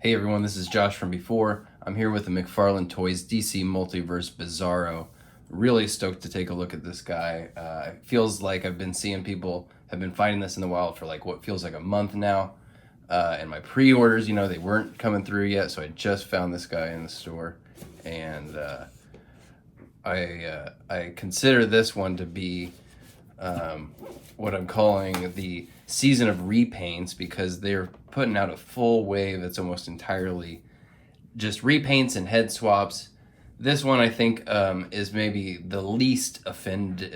Hey everyone, this is Josh from before. I'm here with the McFarlane Toys DC Multiverse Bizarro. Really stoked to take a look at this guy. It feels like I've been seeing people have been finding this in the wild for like what feels like a month now. And my pre-orders, they weren't coming through yet, so I just found this guy in the store. And I consider this one to be what I'm calling the season of repaints, because they're putting out a full wave that's almost entirely just repaints and head swaps. This one I think is maybe the least offensive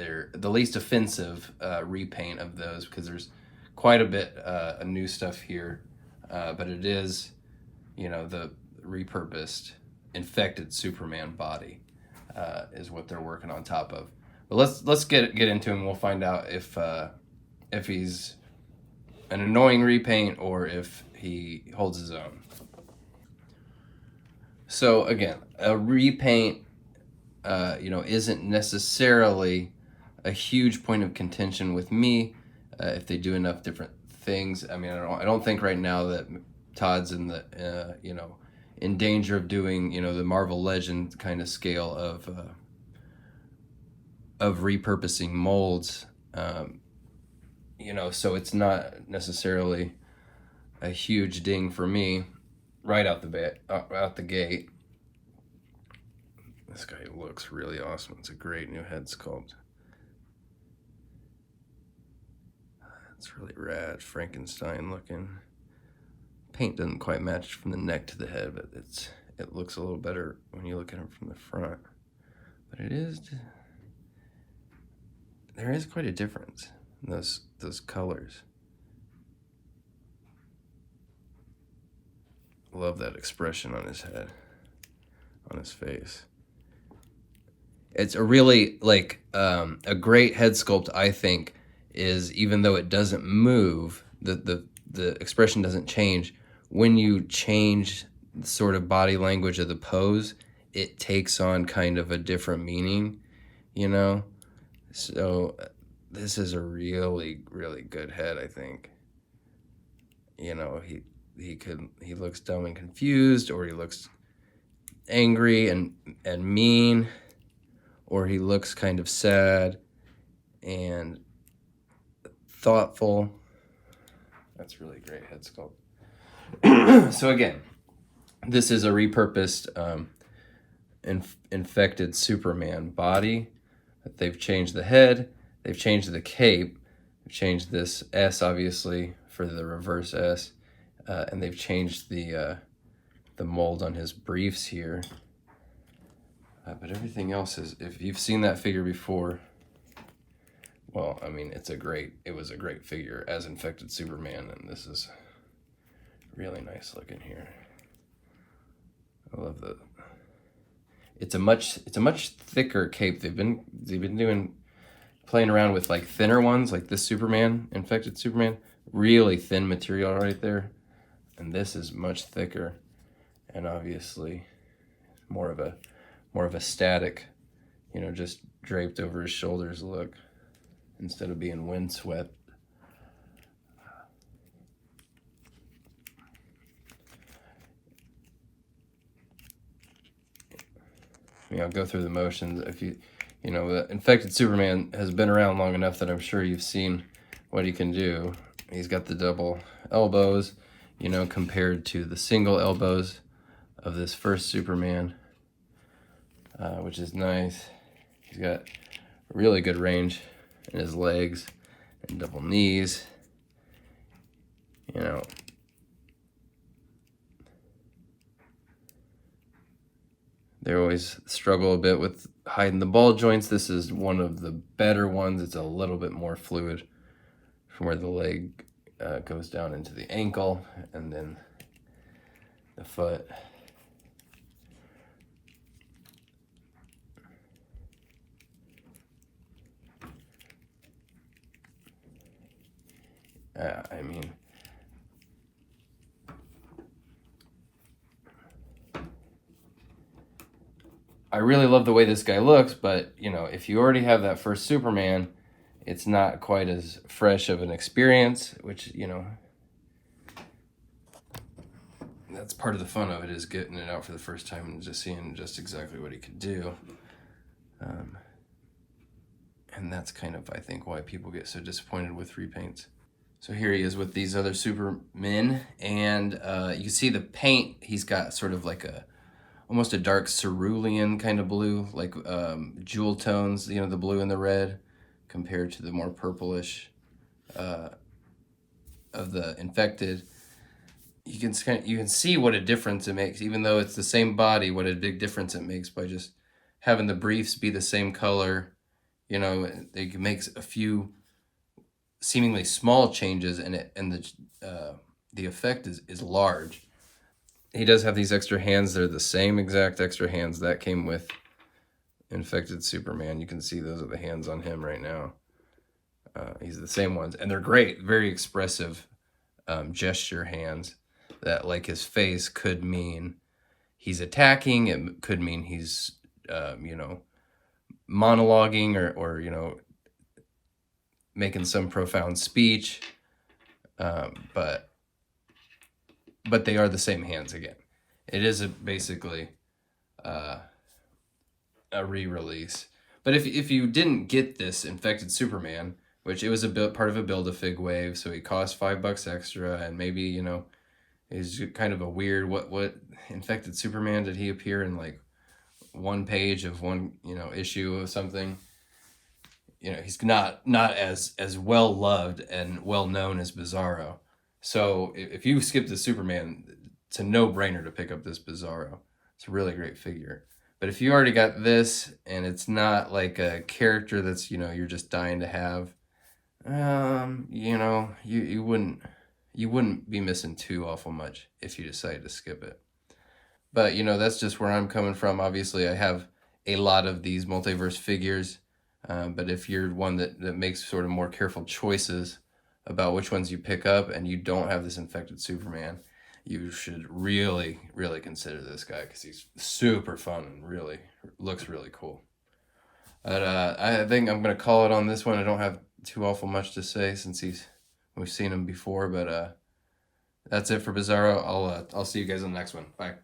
repaint of those, because there's quite a bit of new stuff here, but it is, the repurposed infected Superman body is what they're working on top of. But let's get into him. We'll find out if he's an annoying repaint or if he holds his own. So again, a repaint, isn't necessarily a huge point of contention with me if they do enough different things. I mean, I don't think right now that Todd's in the in danger of doing the Marvel Legend kind of scale of repurposing molds. So it's not necessarily a huge ding for me right out the gate. This guy looks really awesome. It's a great new head sculpt. It's really rad, Frankenstein looking. Paint doesn't quite match from the neck to the head, but it looks a little better when you look at him from the front. But there is quite a difference in those colors. Love that expression on his head, on his face. It's a really a great head sculpt, I think, is even though it doesn't move, the expression doesn't change. When you change the sort of body language of the pose, it takes on kind of a different meaning, So this is a really, really good head, I think. He looks dumb and confused, or he looks angry and mean, or he looks kind of sad and thoughtful. That's really great head sculpt. So again, this is a repurposed infected Superman body. They've changed the head, they've changed the cape, they've changed this S obviously for the reverse S, and they've changed the mold on his briefs here. But everything else is, if you've seen that figure before, well, I mean, it was a great figure as infected Superman, and this is really nice looking here. I love the. It's a much thicker cape. They've been playing around with like thinner ones, like this Superman, infected Superman, really thin material right there, and this is much thicker, and obviously more of a static, just draped over his shoulders look instead of being windswept. I'll go through the motions. If the infected Superman has been around long enough that I'm sure you've seen what he can do. He's got the double elbows, compared to the single elbows of this first Superman, which is nice. He's got really good range in his legs and double knees. They always struggle a bit with hiding the ball joints. This is one of the better ones. It's a little bit more fluid from where the leg goes down into the ankle and then the foot. I really love the way this guy looks, but if you already have that first Superman, it's not quite as fresh of an experience, which that's part of the fun of it, is getting it out for the first time and just seeing just exactly what he could do. And that's kind of, I think, why people get so disappointed with repaints. So here he is with these other Supermen, and you can see the paint, he's got sort of like almost a dark cerulean kind of blue, like jewel tones, the blue and the red, compared to the more purplish of the infected. You can see what a difference it makes, even though it's the same body, what a big difference it makes by just having the briefs be the same color. It makes a few seemingly small changes, and the effect is large. He does have these extra hands. They're the same exact extra hands that came with Infected Superman. You can see those are the hands on him right now. He's the same ones, and they're great, very expressive gesture hands that, like, his face could mean he's attacking. It could mean he's monologuing or making some profound speech, but they are the same hands again. It is basically a re-release. But if you didn't get this Infected Superman, which it was part of a Build-A-Fig wave, so he cost $5 extra, and maybe he's kind of a weird what Infected Superman, did he appear in like one page of one issue of something? He's not as well loved and well known as Bizarro. So if you skip the Superman, it's a no-brainer to pick up this Bizarro. It's a really great figure. But if you already got this, and it's not like a character that's you're just dying to have, you wouldn't be missing too awful much if you decide to skip it. But that's just where I'm coming from. Obviously, I have a lot of these multiverse figures. But if you're one that makes sort of more careful choices about which ones you pick up, and you don't have this Infected Superman, you should really, really consider this guy, because he's super fun and really looks really cool. But I think I'm going to call it on this one. I don't have too awful much to say since we've seen him before, but that's it for Bizarro. I'll see you guys on the next one. Bye.